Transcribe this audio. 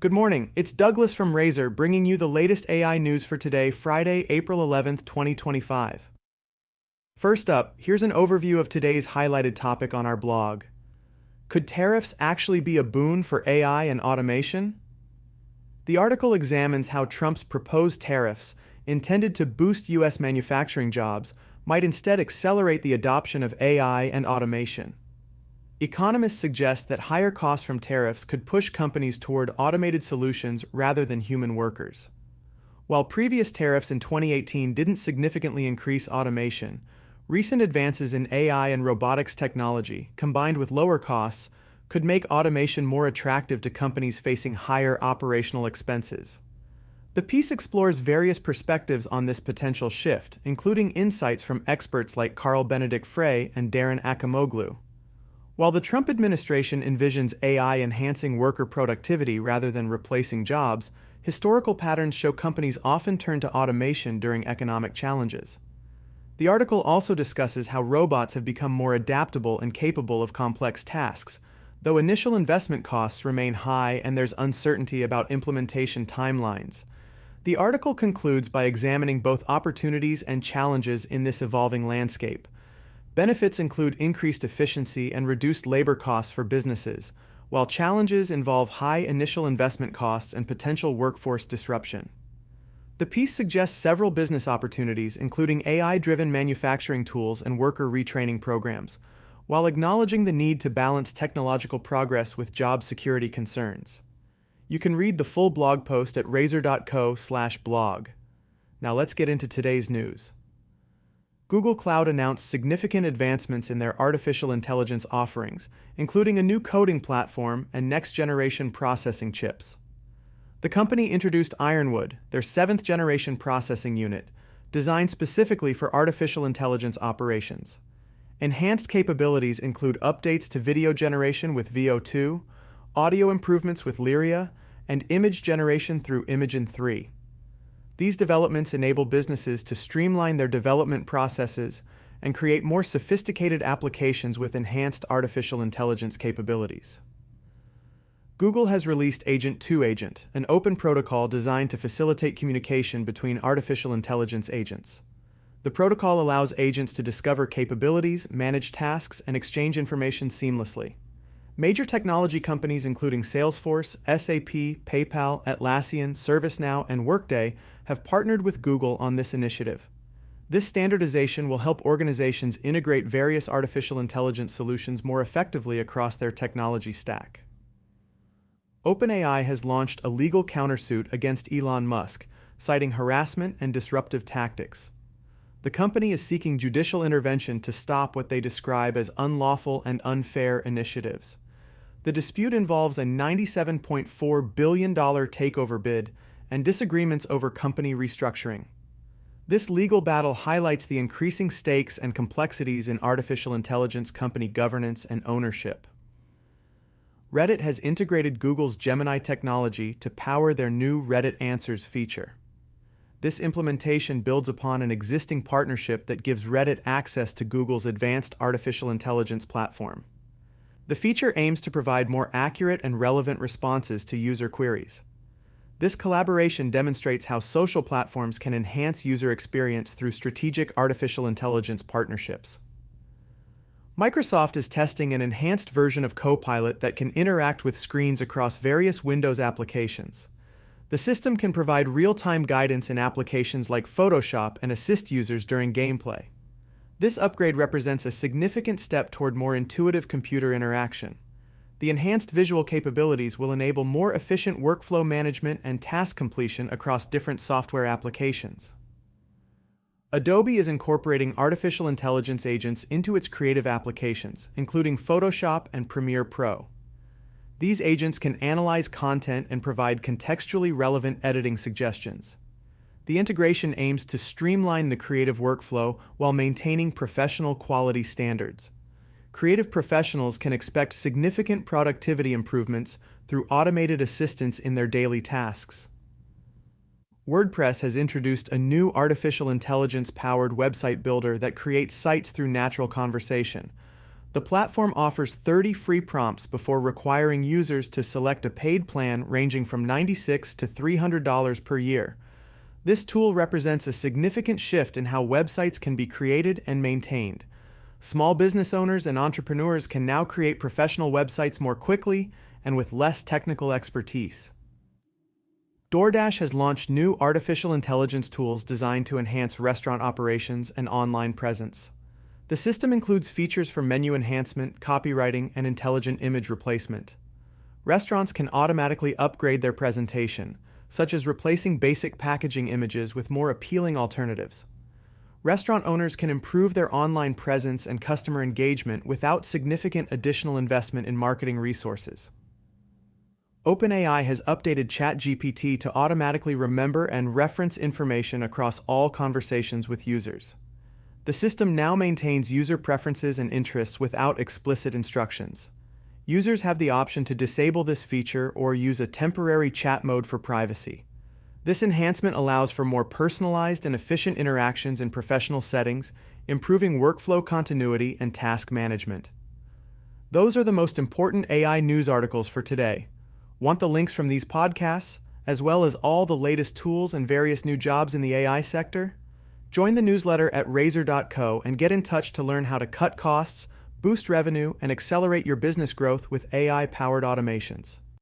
Good morning, it's Douglas from RAIZOR bringing you the latest AI news for today, Friday, April 11th, 2025. First up, here's an overview of today's highlighted topic on our blog. Could tariffs actually be a boon for AI and automation? The article examines how Trump's proposed tariffs, intended to boost U.S. manufacturing jobs, might instead accelerate the adoption of AI and automation. Economists suggest that higher costs from tariffs could push companies toward automated solutions rather than human workers. While previous tariffs in 2018 didn't significantly increase automation, recent advances in AI and robotics technology, combined with lower costs, could make automation more attractive to companies facing higher operational expenses. The piece explores various perspectives on this potential shift, including insights from experts like Carl Benedict Frey and Darren Acemoglu. While the Trump administration envisions AI enhancing worker productivity rather than replacing jobs, historical patterns show companies often turn to automation during economic challenges. The article also discusses how robots have become more adaptable and capable of complex tasks, though initial investment costs remain high and there's uncertainty about implementation timelines. The article concludes by examining both opportunities and challenges in this evolving landscape. Benefits include increased efficiency and reduced labor costs for businesses, while challenges involve high initial investment costs and potential workforce disruption. The piece suggests several business opportunities, including AI-driven manufacturing tools and worker retraining programs, while acknowledging the need to balance technological progress with job security concerns. You can read the full blog post at razor.co/blog. Now let's get into today's news. Google Cloud announced significant advancements in their artificial intelligence offerings, including a new coding platform and next-generation processing chips. The company introduced Ironwood, their seventh-generation processing unit, designed specifically for artificial intelligence operations. Enhanced capabilities include updates to video generation with VO2, audio improvements with Lyria, and image generation through Imagen 3. These developments enable businesses to streamline their development processes and create more sophisticated applications with enhanced artificial intelligence capabilities. Google has released Agent 2 Agent, an open protocol designed to facilitate communication between artificial intelligence agents. The protocol allows agents to discover capabilities, manage tasks, and exchange information seamlessly. Major technology companies including Salesforce, SAP, PayPal, Atlassian, ServiceNow, and Workday have partnered with Google on this initiative. This standardization will help organizations integrate various artificial intelligence solutions more effectively across their technology stack. OpenAI has launched a legal countersuit against Elon Musk, citing harassment and disruptive tactics. The company is seeking judicial intervention to stop what they describe as unlawful and unfair initiatives. The dispute involves a $97.4 billion takeover bid and disagreements over company restructuring. This legal battle highlights the increasing stakes and complexities in artificial intelligence company governance and ownership. Reddit has integrated Google's Gemini technology to power their new Reddit Answers feature. This implementation builds upon an existing partnership that gives Reddit access to Google's advanced artificial intelligence platform. The feature aims to provide more accurate and relevant responses to user queries. This collaboration demonstrates how social platforms can enhance user experience through strategic artificial intelligence partnerships. Microsoft is testing an enhanced version of Copilot that can interact with screens across various Windows applications. The system can provide real-time guidance in applications like Photoshop and assist users during gameplay. This upgrade represents a significant step toward more intuitive computer interaction. The enhanced visual capabilities will enable more efficient workflow management and task completion across different software applications. Adobe is incorporating artificial intelligence agents into its creative applications, including Photoshop and Premiere Pro. These agents can analyze content and provide contextually relevant editing suggestions. The integration aims to streamline the creative workflow while maintaining professional quality standards. Creative professionals can expect significant productivity improvements through automated assistance in their daily tasks. WordPress has introduced a new artificial intelligence-powered website builder that creates sites through natural conversation. The platform offers 30 free prompts before requiring users to select a paid plan ranging from $96 to $300 per year. This tool represents a significant shift in how websites can be created and maintained. Small business owners and entrepreneurs can now create professional websites more quickly and with less technical expertise. DoorDash has launched new artificial intelligence tools designed to enhance restaurant operations and online presence. The system includes features for menu enhancement, copywriting, and intelligent image replacement. Restaurants can automatically upgrade their presentation, such as replacing basic packaging images with more appealing alternatives. Restaurant owners can improve their online presence and customer engagement without significant additional investment in marketing resources. OpenAI has updated ChatGPT to automatically remember and reference information across all conversations with users. The system now maintains user preferences and interests without explicit instructions. Users have the option to disable this feature or use a temporary chat mode for privacy. This enhancement allows for more personalized and efficient interactions in professional settings, improving workflow continuity and task management. Those are the most important AI news articles for today. Want the links from these podcasts, as well as all the latest tools and various new jobs in the AI sector? Join the newsletter at RAIZOR.co and get in touch to learn how to cut costs, boost revenue, and accelerate your business growth with AI-powered automations.